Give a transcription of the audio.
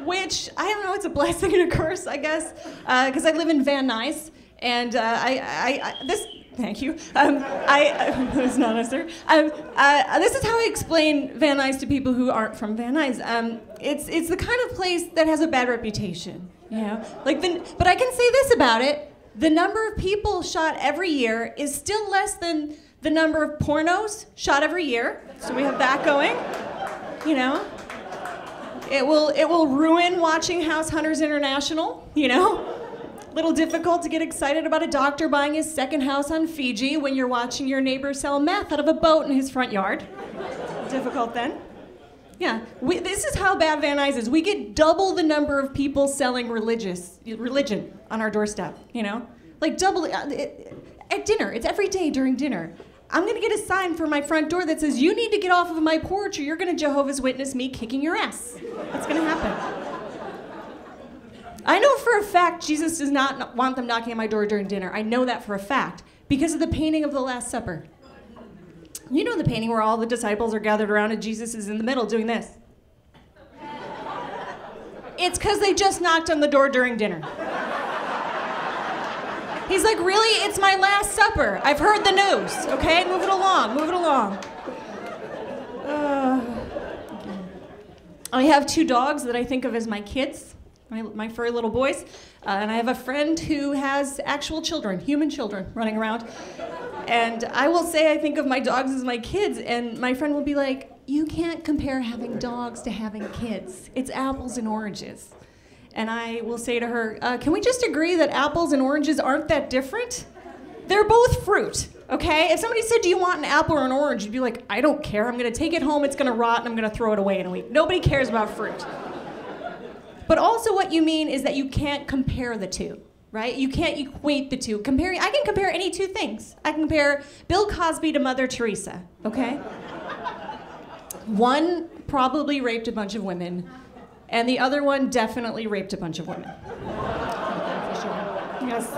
which I don't know, it's a blessing and a curse, I guess, because I live in Van Nuys, and thank you. It's not necessary. This is how I explain Van Nuys to people who aren't from Van Nuys. It's the kind of place that has a bad reputation, you know. But I can say this about it: the number of people shot every year is still less than the number of pornos shot every year. So we have that going, you know. It will ruin watching House Hunters International, you know. Little difficult to get excited about a doctor buying his second house on Fiji when you're watching your neighbor sell meth out of a boat in his front yard. Difficult then. Yeah, this is how bad Van Nuys is. We get double the number of people selling religion on our doorstep, you know? Like double, at dinner, it's every day during dinner. I'm gonna get a sign for my front door that says, you need to get off of my porch or you're gonna Jehovah's Witness me kicking your ass. That's gonna happen. I know for a fact Jesus does not want them knocking at my door during dinner. I know that for a fact because of the painting of the Last Supper. You know the painting where all the disciples are gathered around and Jesus is in the middle doing this. It's because they just knocked on the door during dinner. He's like, really? It's my Last Supper. I've heard the news, okay? Move it along, move it along. I have 2 dogs that I think of as my kids. My furry little boys, and I have a friend who has actual children, human children, running around. And I will say I think of my dogs as my kids, and my friend will be like, you can't compare having dogs to having kids. It's apples and oranges. And I will say to her, can we just agree that apples and oranges aren't that different? They're both fruit, okay? If somebody said, do you want an apple or an orange? You'd be like, I don't care. I'm gonna take it home, it's gonna rot, and I'm gonna throw it away in a week. Nobody cares about fruit. But also what you mean is that you can't compare the two, right? You can't equate the two. I can compare any 2 things. I can compare Bill Cosby to Mother Teresa, okay? One probably raped a bunch of women, and the other one definitely raped a bunch of women. For sure. Yes.